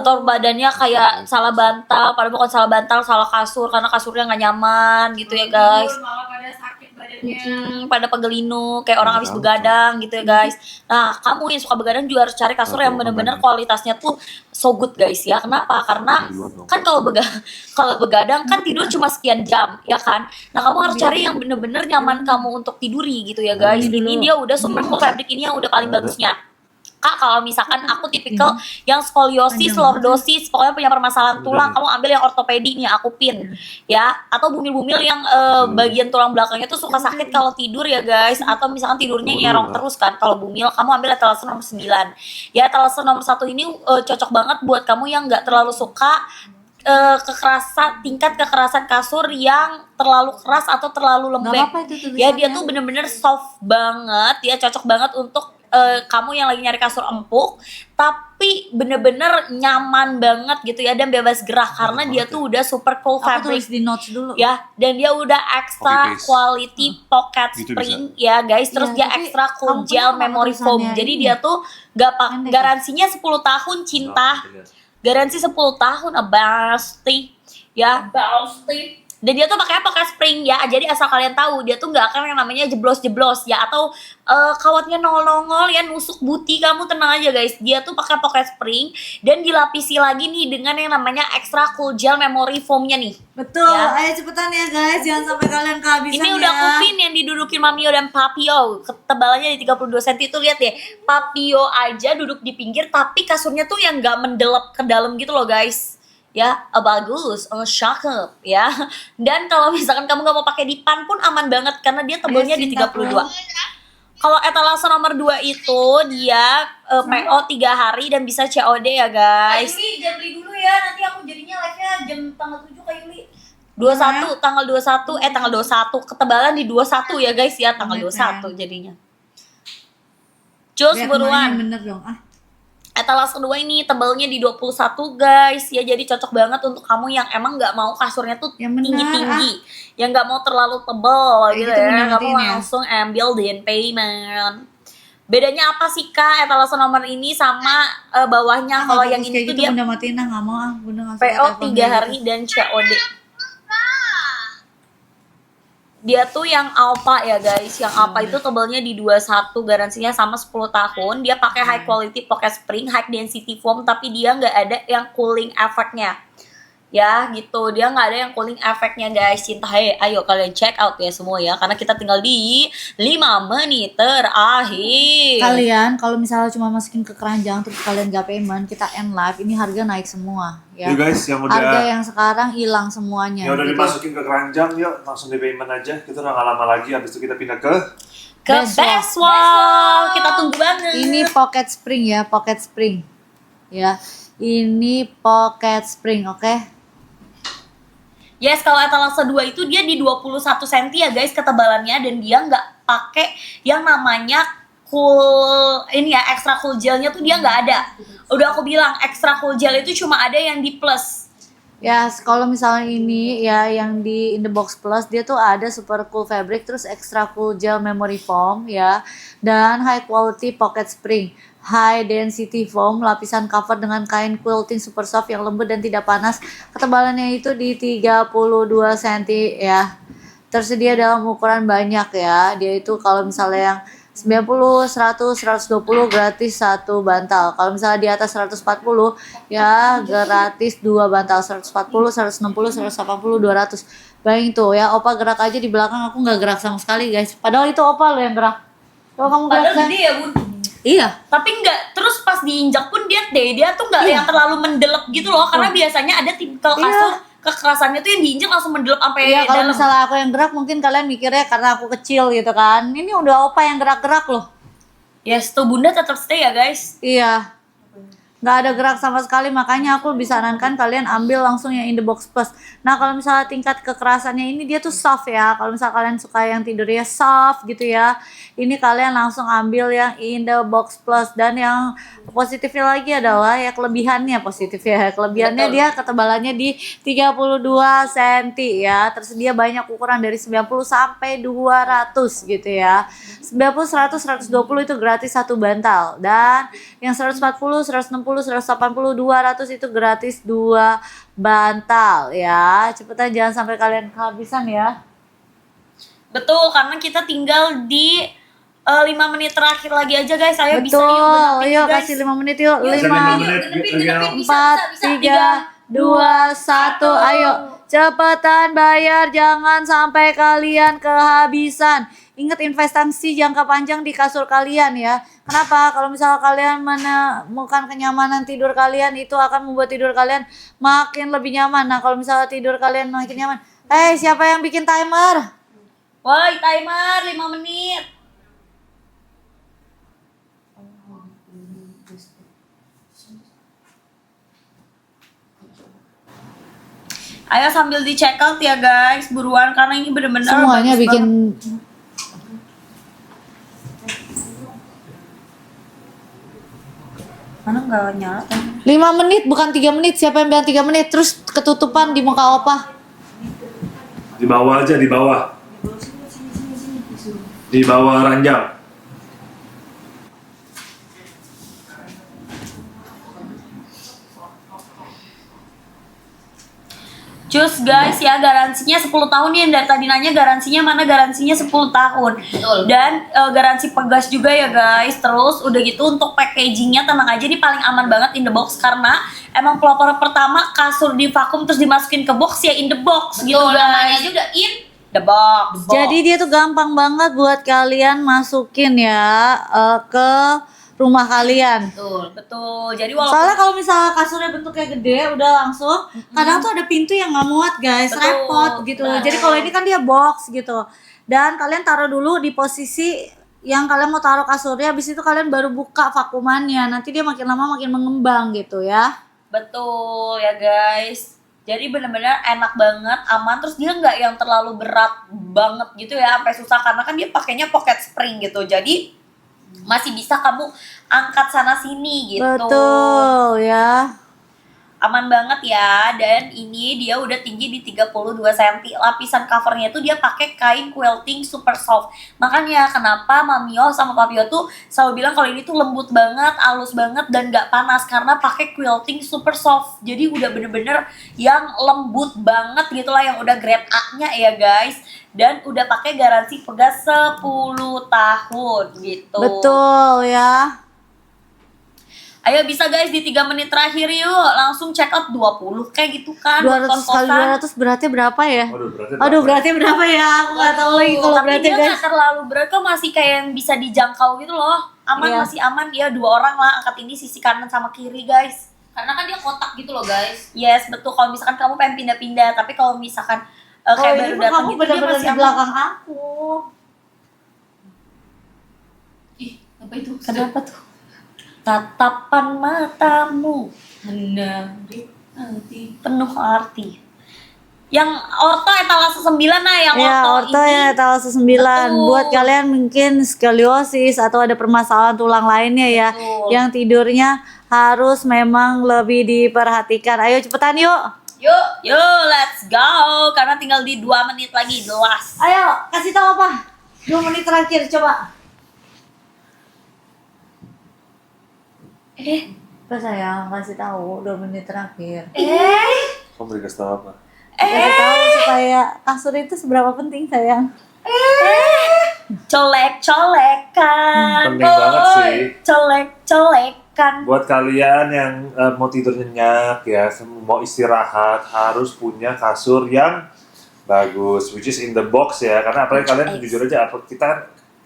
atau badannya kayak salah bantal, padahal bukan salah bantal, salah kasur karena kasurnya nggak nyaman gitu ya guys. Malah pada sakit badannya. Pada pegelinu kayak orang habis begadang gitu ya guys. Nah, kamu yang suka begadang juga harus cari kasur yang bener-bener kualitasnya tuh so good guys ya. Kenapa? Karena kan kalau begadang kan tidur cuma sekian jam ya kan. Nah, kamu harus cari yang bener-bener nyaman kamu untuk tiduri gitu ya guys. Ini dia udah super cool fabric, ini yang udah paling bagusnya. Kak, kalau misalkan aku tipikal yang skoliosis, lordosis, pokoknya punya permasalahan tulang, kamu ambil yang ortopedi nih, aku pin ya. Atau bumil-bumil yang bagian tulang belakangnya tuh suka sakit kalau tidur ya guys. Atau misalkan tidurnya nyerong terus kan, kalau bumil kamu ambil etalase nomor 9 ya. Etalase nomor 1 ini cocok banget buat kamu yang gak terlalu suka tingkat kekerasan kasur yang terlalu keras atau terlalu lembek ya. Dia tuh bener-bener soft banget ya, cocok banget untuk kamu yang lagi nyari kasur empuk tapi bener-bener nyaman banget gitu ya, dan bebas gerak karena dia tuh udah super cool fabric di notes dulu ya, dan dia udah extra quality pocket spring ya guys. Terus dia extra cool gel memory foam, jadi dia tuh garansinya 10 tahun cinta, garansi 10 tahun abasti ya, dan dia tuh pakai pocket spring ya. Jadi asal kalian tahu, dia tuh nggak akan yang namanya jeblos-jeblos ya, atau kawatnya nongol-nongol ya, nusuk buti kamu. Tenang aja guys, dia tuh pakai pocket spring dan dilapisi lagi nih dengan yang namanya extra cool gel memory foamnya nih. Betul ya. Ayo cepetan ya guys, jangan sampai kalian kehabisan. Ini udah kupin yang didudukin Mamio dan Papio, ketebalannya di 32 cm itu. Lihat deh, Papio aja duduk di pinggir tapi kasurnya tuh yang nggak mendelep ke dalam gitu loh guys ya. Bagus, cakep ya. Dan kalau misalkan kamu nggak mau pakai dipan pun aman banget karena dia tebalnya di 32. Kalau etalase nomor 2 itu dia PO 3 hari dan bisa COD ya guys. Yuli, jangan beli dulu ya, nanti aku jadinya live-nya jam tanggal 7 Kak Yuli. 21, tanggal 21, ketebalan di 21 ya guys ya, tanggal 21 jadinya. Cus buruan. Bener dong. Etalase kedua ini tebalnya di 21 guys ya, jadi cocok banget untuk kamu yang emang nggak mau kasurnya tuh tinggi-tinggi, yang nggak mau terlalu tebal gitu ya. Kamu langsung ambil DN payment. Bedanya apa sih Kak etalase nomor ini sama bawahnya? Kalau yang ini tuh dia Bunda matiin nggak mau Bunda PO 3 hari dan COD. Dia tuh yang Alpha ya guys, yang Alpha itu tebalnya di 21, garansinya sama 10 tahun. Dia pakai high quality pocket spring, high density foam, tapi dia nggak ada yang cooling efeknya ya gitu. Dia nggak ada yang cooling efeknya guys. Cinta, ayo kalian check out ya semua ya, karena kita tinggal di 5 menit terakhir. Kalian kalau misalnya cuma masukin ke keranjang terus kalian gak payment, kita end live, ini harga naik semua ya. Guys, yang udah harga yang sekarang hilang semuanya. Yang udah dimasukin ke keranjang, yuk langsung di payment aja. Kita udah gak lama lagi, habis itu kita pindah ke Best Wall. Kita tunggu banget. Ini pocket spring ya, pocket spring ya. Ini pocket spring, oke? Yes, kalau etalase 2 itu dia di 21 cm ya guys ketebalannya, dan dia nggak pakai yang namanya cool ini ya, extra cool gelnya tuh dia nggak ada. Udah aku bilang extra cool gel itu cuma ada yang di plus. Ya, kalau misalnya ini ya yang di in the box plus, dia tuh ada super cool fabric, terus extra cool gel memory foam ya, dan high quality pocket spring, high density foam, lapisan cover dengan kain quilting super soft yang lembut dan tidak panas. Ketebalannya itu di 32 cm ya. Tersedia dalam ukuran banyak ya. Dia itu kalau misalnya yang 90, 100, 120 gratis 1 bantal. Kalau misalnya di atas 140 ya gratis 2 bantal. 140, 160, 180, 200. Bayangin tuh ya, Opa gerak aja di belakang, aku nggak gerak sama sekali guys. Padahal itu Opa lo yang gerak. Kalau kamu gerak, padahal gede ya Bun. Iya. Tapi nggak, terus pas diinjak pun dia tuh nggak yang terlalu mendelep gitu loh. Karena biasanya ada tipikal kasur kekerasannya tuh yang diinjak langsung mendelep sampai iya, kalau dalam. misalnya aku yang gerak mungkin kalian mikirnya karena aku kecil gitu kan. Ini udah Opa yang gerak-gerak loh. Yes, tuh Bunda tetap stay ya guys. Iya. Nggak ada gerak sama sekali, makanya aku lebih sarankan kalian ambil langsung yang in the box plus. Nah, kalau misalnya tingkat kekerasannya ini dia tuh soft ya. Kalau misalnya kalian suka yang tidurnya soft gitu ya, ini kalian langsung ambil yang in the box plus. Dan yang positifnya lagi adalah ya kelebihannya positif ya. Kelebihannya dia ketebalannya di 32 cm ya. Tersedia banyak ukuran dari 90 sampai 200 gitu ya. 90, 100, 120 itu gratis 1 bantal. Dan yang 140, 160, 180, 200 itu gratis 2 bantal ya. Cepetan jangan sampai kalian kehabisan ya. Betul, karena kita tinggal di 5 menit terakhir lagi aja guys. Ayo bisa Betul, yuk genepin yuk guys. kasih 5 menit yuk. Bisa 5, 5 menit. Genepin, 4, 3, 2, 1, ayo. Cepetan bayar, jangan sampai kalian kehabisan. Ingat investasi jangka panjang di kasur kalian ya. Kenapa? Kalau misalnya kalian menemukan kenyamanan tidur kalian, itu akan membuat tidur kalian makin lebih nyaman. Nah, kalau misalnya tidur kalian makin nyaman, siapa yang bikin timer? Woi, timer 5 menit. Ayo sambil di check out ya guys, buruan karena ini bener-bener Semuanya bagus bikin banget. Mana nggak nyala kan? 5 menit bukan 3 menit. Siapa yang bilang 3 menit? Terus ketutupan di muka opa. Di bawah aja, di bawah. Di bawah ranjang. Cus guys ya, garansinya 10 tahun nih. Dari tadi nanya garansinya mana, garansinya 10 tahun. Betul. Dan garansi pegas juga ya guys. Terus udah gitu untuk packagingnya tenang aja, ini paling aman banget in the box. Karena emang pelopor pertama kasur di vakum terus dimasukin ke box ya in the box gitu Betul, namanya guys. aja udah in The box. Jadi dia tuh gampang banget buat kalian masukin ya ke rumah kalian. betul. Betul. Jadi walaupun Soalnya kalau misalnya kasurnya bentuknya gede udah langsung, kadang tuh ada pintu yang nggak muat guys, Betul. repot gitu. Betul. Jadi kalau ini kan dia box gitu. Dan kalian taruh dulu di posisi yang kalian mau taruh kasurnya, habis itu kalian baru buka vakumannya. Nanti dia makin lama makin mengembang gitu ya. betul ya guys. Jadi bener-bener enak banget, aman, terus dia nggak yang terlalu berat banget gitu ya, sampai susah karena kan dia pakainya pocket spring gitu. Jadi masih bisa kamu angkat sana sini gitu. Betul ya. Aman banget ya. Dan ini dia udah tinggi di 32 cm. Lapisan covernya tuh dia pakai kain quilting super soft. Makanya kenapa Mamio sama Papio tuh selalu bilang kalau ini tuh lembut banget, halus banget, dan gak panas karena pakai quilting super soft. Jadi udah bener-bener yang lembut banget gitu lah, yang udah grade A-nya ya guys. Dan udah pakai garansi pegas 10 tahun gitu. Betul ya. Ayo bisa guys di 3 menit terakhir yuk langsung check out 20 kayak gitu kan. 200 kali kos-kosan. 200 berarti berapa ya? Aduh, berarti Aduh, berarti berapa ya? Aku nggak tahu lagi kalau Tapi berarti dia guys. nggak terlalu berat kok, masih kayak yang bisa dijangkau gitu loh. Aman, Iya. masih aman ya, 2 orang lah angkat ini sisi kanan sama kiri guys. Karena kan dia kotak gitu loh guys. Yes betul, kalau misalkan kamu pengen pindah-pindah, tapi kalau misalkan Oh, kayak ini baru mah datang kamu gitu dia benar-benar masih di aman. belakang aku. Ih, apa itu? Kenapa tuh? Tatapan matamu Menarik hati. penuh arti. Yang orto etalase 9 nah, yang Ya, orto orto ini. ya etalase 9. Betul. Buat kalian mungkin skoliosis atau ada permasalahan tulang lainnya ya, Betul. yang tidurnya harus memang lebih diperhatikan. Ayo cepetan yuk. Yuk, let's go. Karena tinggal di 2 menit lagi, jelas. Ayo, kasih tahu apa? 2 menit terakhir coba. Apa sayang, kasih tahu 2 menit terakhir. Kamu beri kasih tahu apa? Kasih tahu supaya kasur itu seberapa penting sayang. Colek-colekan. Penting banget sih. Colek-colekan. Buat kalian yang mau tidur nyenyak ya, mau istirahat, harus punya kasur yang bagus, which is in the box ya. Karena apalagi kalian jujur aja,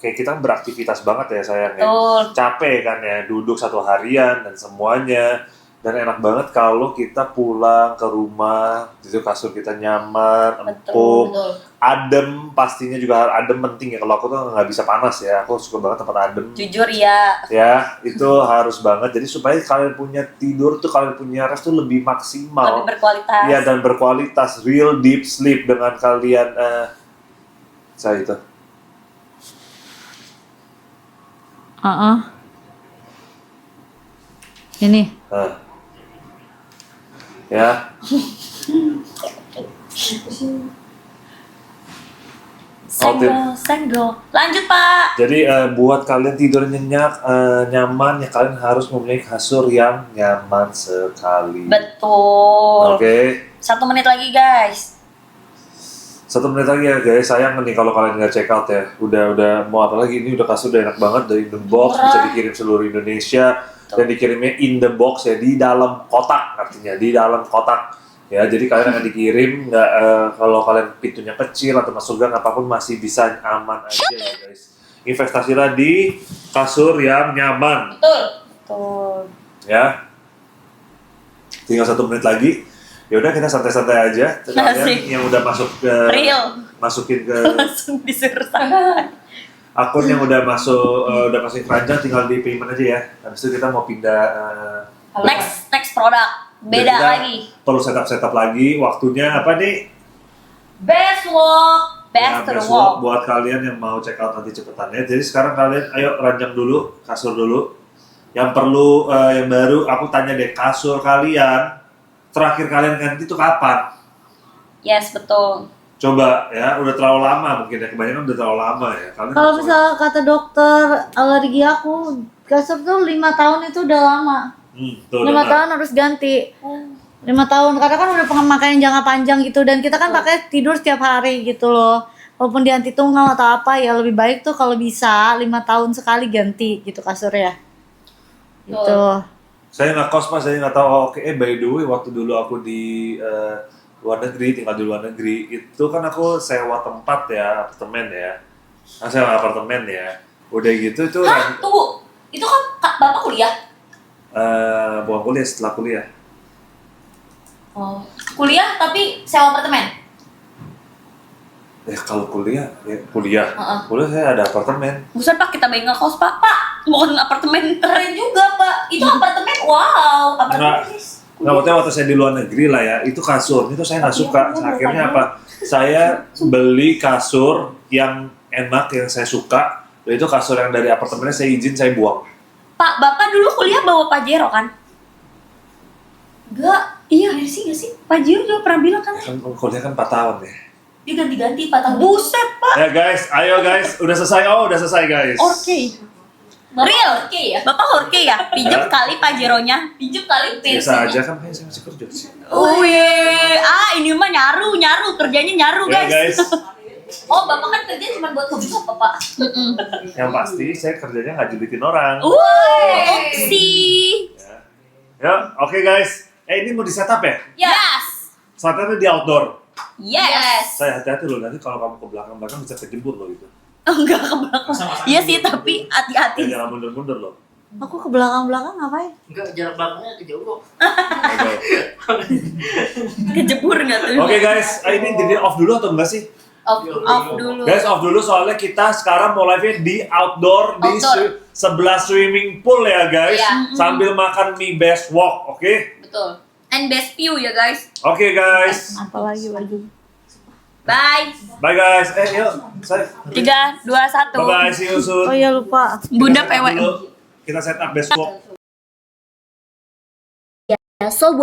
kita beraktivitas banget ya sayang ya. Betul. Capek kan ya, duduk 1 harian dan semuanya. Dan enak banget kalau kita pulang ke rumah, itu kasur kita nyaman, empuk, Betul. adem, pastinya juga adem penting ya. Kalau aku tuh nggak bisa panas ya, aku suka banget tempat adem. Jujur ya. Ya, itu harus banget. Jadi supaya kalian punya tidur tuh, kalian punya rest tuh lebih maksimal. Lebih berkualitas. Iya, dan berkualitas, real deep sleep dengan kalian saya itu. Ini. Ya, Senggol. Lanjut Pak. Jadi buat kalian tidur nyenyak, nyaman, ya kalian harus mempunyai kasur yang nyaman sekali. Betul. Oke. 1 menit lagi guys. 1 menit lagi ya guys, sayang nih kalau kalian nggak check out ya. Udah mau apa lagi, ini udah kasur udah enak banget dari The Box, Murah. bisa dikirim seluruh Indonesia. Dan dikirimnya in the box ya, di dalam kotak artinya, di dalam kotak. Ya, jadi kalian akan dikirim, nggak kalau kalian pintunya kecil atau masuk gang apapun masih bisa aman aja ya guys. Investasilah di kasur yang nyaman Betul. ya. Tinggal 1 menit lagi. Ya udah kita santai-santai aja. Kalian Asik. yang udah masuk ke masukin ke Langsung disuruh santai. akun yang udah masukin keranjang, tinggal di payment aja ya. Habis itu kita mau pindah Next produk. Beda kita lagi. perlu setup lagi. Waktunya apa nih? Best walk. Ya, Best to the best walk. walk buat kalian yang mau check out nanti cepetan ya. Jadi sekarang kalian ayo ranjang dulu, kasur dulu. Yang perlu yang baru aku tanya deh, kasur kalian terakhir kalian ganti itu kapan? Yes, betul. Coba ya, udah terlalu lama mungkin ya, kebanyakan udah terlalu lama ya. Kalian Kalau harus- misalnya kata dokter alergi aku, kasur tuh 5 tahun itu udah lama. tuh, 5 benar. tahun harus ganti. 5 tahun, karena kan udah pemakaian jangka panjang gitu, dan kita kan pakai tidur setiap hari gitu loh. Walaupun di anti tunggal atau apa ya, lebih baik tuh kalau bisa 5 tahun sekali ganti gitu kasurnya. Gitu. Saya nggak kos mas, saya nggak tahu. Oh, oke, by the way, waktu dulu aku di luar negeri, tinggal di luar negeri, itu kan aku sewa tempat ya, apartemen ya. Sewa apartemen ya. Udah gitu itu Hah? Tunggu. Itu kan Bapak kuliah? bukan kuliah, setelah kuliah. Oh. Kuliah tapi sewa apartemen? Kalau kuliah, ya kuliah. Heeh. Kuliah saya ada apartemen. Bukan Pak, kita bayar ngekos Pak. Pak, bukan apartemen keren juga Pak. Itu apartemen, wow. Apartemen guys. Nggak, maksudnya waktu saya di luar negeri lah ya, itu kasur, itu saya nggak suka. Akhirnya apa? Saya beli kasur yang enak, yang saya suka. Dan itu kasur yang dari apartemennya saya izin, saya buang. Pak, Bapak dulu kuliah bawa Pajero kan? Enggak, iya sih gak sih? Pajero juga pernah bilang kan? Kan kuliah kan 4 tahun ya. Dia ganti-ganti 4 tahun. Buset Pak. Ya guys, ayo guys, udah selesai. Oh, udah selesai guys. Real? Ya? Bapak Horke ya? Pinjem kali Pajeronya. Pinjem kali Biasa aja kan, makanya saya masih kerja sih. Wih, ini mah nyaru, kerjanya nyaru Ya guys. guys, Oh, Bapak kan kerja cuma buat hobi apa, Pak? yang pasti saya kerjanya nggak julitin orang. Opsi. Ya, oke guys. Ini mau di setup ya? Yes. Setupnya di outdoor. Yes. Saya hati-hati loh, nanti kalau kamu ke belakang-belakang bisa kejebur loh itu. Enggak ke belakang. Iya sih, tapi hati-hati. Jangan mundur-mundur loh. Aku ke belakang-belakang ngapain? Enggak, jarak belakangnya kejauh. Kejebur nggak tuh? Oke guys, ini jadi off dulu atau enggak sih? Off dulu. Guys, off dulu soalnya kita sekarang mau live di outdoor, di Outdoor. sebelah swimming pool ya guys. Iya. Sambil makan mie best walk, oke? Betul. And best view ya guys. Oke guys. Apalagi baju. Bye. Bye guys. Yuk, saya. 3, 2, 1. Bye-bye, see you soon. Oh iya lupa. Bunda Kita set up PW. dulu. Kita set up best walk. So